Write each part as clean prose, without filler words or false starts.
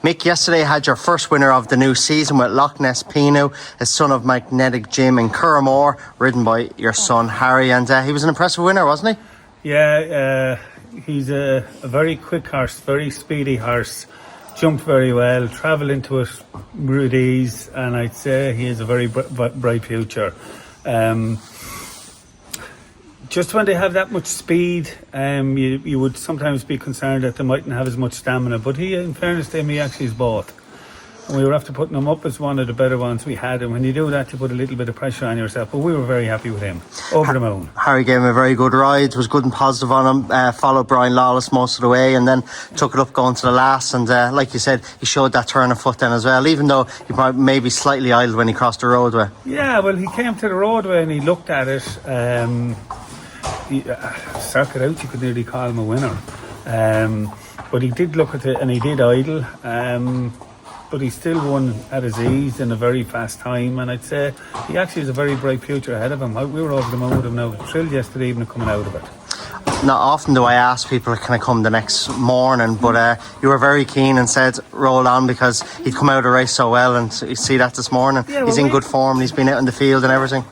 Mick, yesterday had your first winner of the new season with Loch Ness Pineau, a son of Magnetic Jim in Curraghmore, ridden by your son Harry, and he was an impressive winner, wasn't he? Yeah, he's a very quick horse, very speedy horse, jumped very well, travelled into it with ease, and I'd say he has a very bright future. Just when they have that much speed, you would sometimes be concerned that they mightn't have as much stamina. But he, in fairness to him, he actually is both. And we were after putting him up as one of the better ones we had. And when you do that, you put a little bit of pressure on yourself. But we were very happy with him. Over the moon. Harry gave him a very good ride, was good and positive on him, followed Brian Lawless most of the way, and then took it up going to the last. And like you said, he showed that turn of foot then as well, even though he probably maybe slightly idled when he crossed the roadway. Yeah, well, he came to the roadway and he looked at it. Circuit out, you could nearly call him a winner. But he did look at it and he did idle. But he still won at his ease in a very fast time, and I'd say he actually has a very bright future ahead of him. We were over the moon with him now, thrilled yesterday evening coming out of it. Not often do I ask people can I come the next morning, but you were very keen and said roll on because he'd come out of the race so well, and you see that this morning. Yeah, he's in good form, he's been out in the field and everything.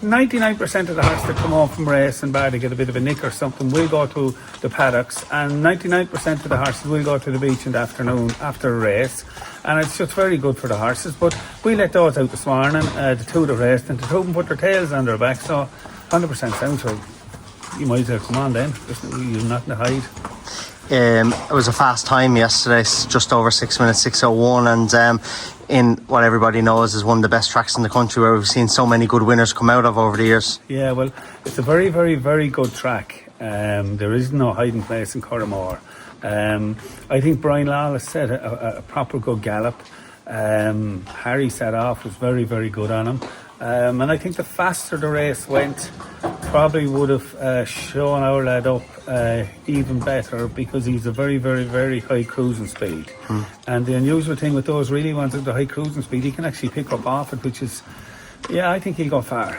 99% of the horses that come home from race and bar to get a bit of a nick or something will go to the paddocks, and 99% of the horses will go to the beach in the afternoon after a race, and it's just very good for the horses. But we let those out this morning, the two that raced, and the two of them put their tails on their back, so 100% sound, so you might as well come on then, you're not in the hide. It was a fast time yesterday, just over 6 minutes, 6:01, and in what everybody knows is one of the best tracks in the country, where we've seen so many good winners come out of over the years. Yeah, well, it's a very, very, very good track. There is no hiding place in Curraghmore. I think Brian Lawless said a proper good gallop. Harry set off, was very, very good on him. And I think the faster the race went, probably would have shown our lad up even better, because he's a very, very, very high cruising speed. And the unusual thing with those really ones at the high cruising speed, he can actually pick up off it, which is, yeah, I think he'll go far.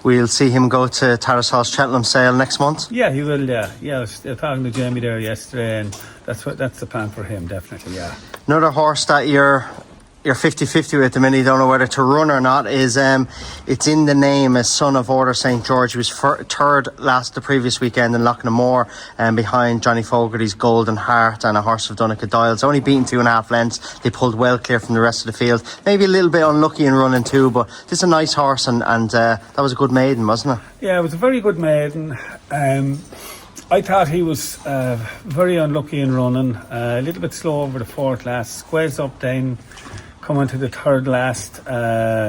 We'll see him go to Tattersalls Cheltenham sale next month. Yeah, he will. Yeah. I was talking to Jamie there yesterday, and that's the plan for him, definitely. Yeah. Another horse that you're 50-50 with the minute you don't know whether to run or not is it's in the name, a son of Order St George. He was third the previous weekend in Loch Ness, behind Johnny Fogarty's Golden Heart and a horse of Donegal Dials, only beaten 2.5 lengths. They pulled well clear from the rest of the field, maybe a little bit unlucky in running too, but this is a nice horse, and that was a good maiden, wasn't it? Yeah, it was a very good maiden. I thought he was very unlucky in running, a little bit slow over the fourth last, squares up then, coming to the third last,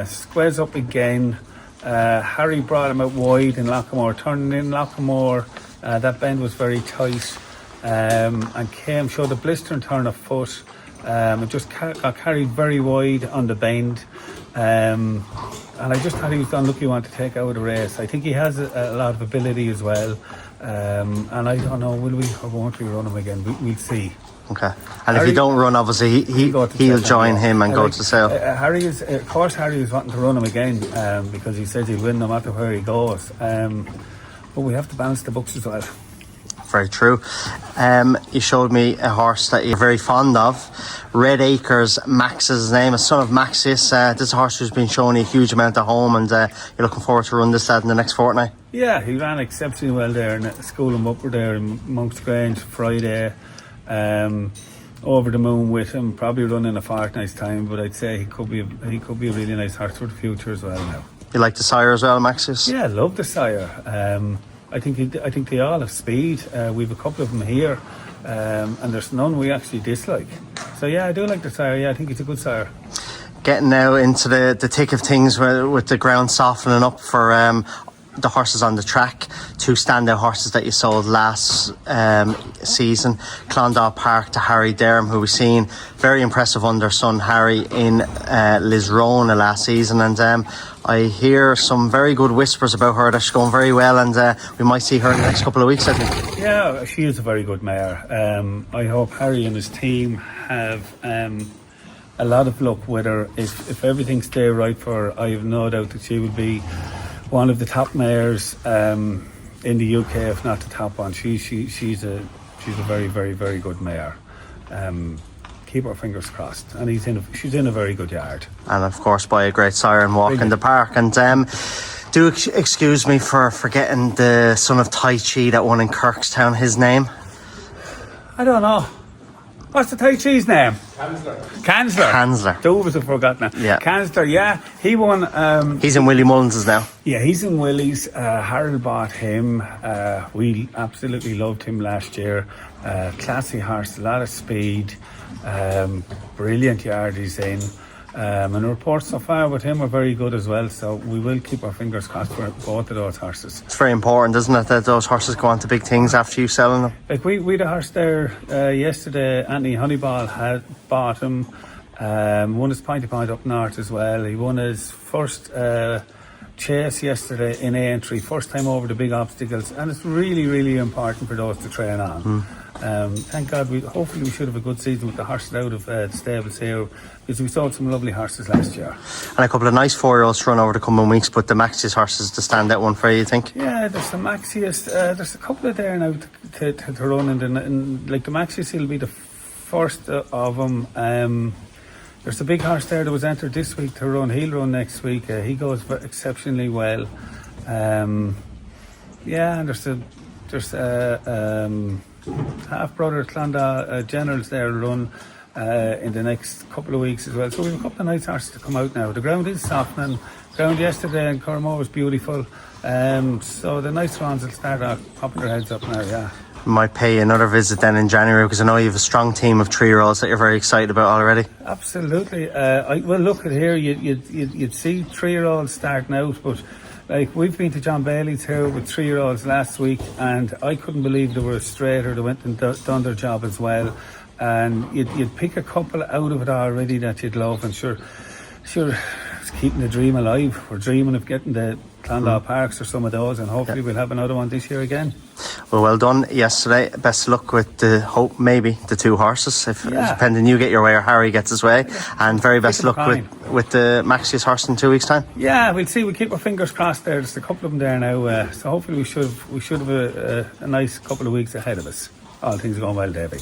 squares up again. Harry brought him out wide in Lochmore, turning in Lochmore. That bend was very tight, and showed a blistering turn of foot. It just got carried very wide on the bend, and I just thought he was the unlucky one to take out of the race. I think he has a lot of ability as well, and I don't know, will we or won't we run him again? We'll see. Okay, and Harry, if you don't run, obviously he'll join him and go to the sale. Of course, Harry is wanting to run him again, because he says he'll win no matter where he goes. But we have to balance the books as well. Very true. You showed me a horse that you're very fond of, Red Acres. Max is his name, a son of Maxios. This is a horse who's been showing you a huge amount at home, and you're looking forward to run this lad in the next fortnight. Yeah, he ran exceptionally well there in the school and upward there in Monk's Grange Friday. Over the moon with him, probably running a fortnight's time, but I'd say he could be a really nice horse for the future as well now. You like the sire as well, Maxios? Yeah, I love the sire. I think they all have speed. We've a couple of them here, and there's none we actually dislike. So yeah, I do like the sire. Yeah, I think he's a good sire. Getting now into the thick of things with the ground softening up for the horses on the track. Two standout horses that you sold last season, Clondalk Park to Harry Derham, who we've seen very impressive under son Harry in Lisrona last season, and I hear some very good whispers about her that she's going very well, and we might see her in the next couple of weeks, I think. Yeah, she is a very good mare. I hope Harry and his team have a lot of luck with her. If everything stays right for her, I have no doubt that she will be one of the top mares in the UK, if not the top one. She's a very, very, very good mare. keep our fingers crossed. And she's in a very good yard. And of course, by a great siren walk in the park. And do excuse me for forgetting the son of Tai Chi that won in Kirkstown. His name? I don't know. What's the Tai Chi's name? Kansler. Two of us have forgotten that. Yeah. Kansler, yeah. He won. He's in Willie Mullins's now. Yeah, he's in Willie's. Harold bought him. We absolutely loved him last year. Classy horse, a lot of speed. Brilliant yard he's in. And the reports so far with him are very good as well, so we will keep our fingers crossed for both of those horses. It's very important, isn't it, that those horses go on to big things after you selling them? Like we had a horse there yesterday. Anthony Honeyball had bought him. Won his Pointy Point up north as well. He won his first chase yesterday in entry, first time over the big obstacles, and it's really, really important for those to train on. Thank God, hopefully we should have a good season with the horses out of the stables here, because we sold some lovely horses last year. And a couple of nice 4-year-olds to run over the coming weeks, but the Maxios horses the standout one for you, think? Yeah, there's the Maxios. There's a couple of there now to run, and like the Maxios will be the first of them. There's a big horse there that was entered this week to run. He'll run next week. He goes exceptionally well. Yeah, and there's half-brother Clondalk Generals there run in the next couple of weeks as well. So we have a couple of nice horses to come out now. The ground is softening. The ground yesterday in Curraghmore was beautiful. So the nice ones will start popping their heads up now, yeah. Might pay another visit then in January, because I know you have a strong team of 3-year-olds that you're very excited about already. Absolutely. Well, look at here, you'd see 3-year-olds starting out, but like we've been to John Bailey's here with 3-year-olds last week, and I couldn't believe they were a straighter. They went and done their job as well, and you'd pick a couple out of it already that you'd love, and sure, it's keeping the dream alive. We're dreaming of getting the Clondalk Parks or some of those, and hopefully we'll have another one this year again. Well done yesterday. Best of luck with maybe the 2 horses, depending you get your way or Harry gets his way, and very best of luck with the Maxios horse in 2 weeks' time. Yeah, we'll see. We'll keep our fingers crossed there. There's a couple of them there now, so hopefully we should have a nice couple of weeks ahead of us. All things are going well, Davey.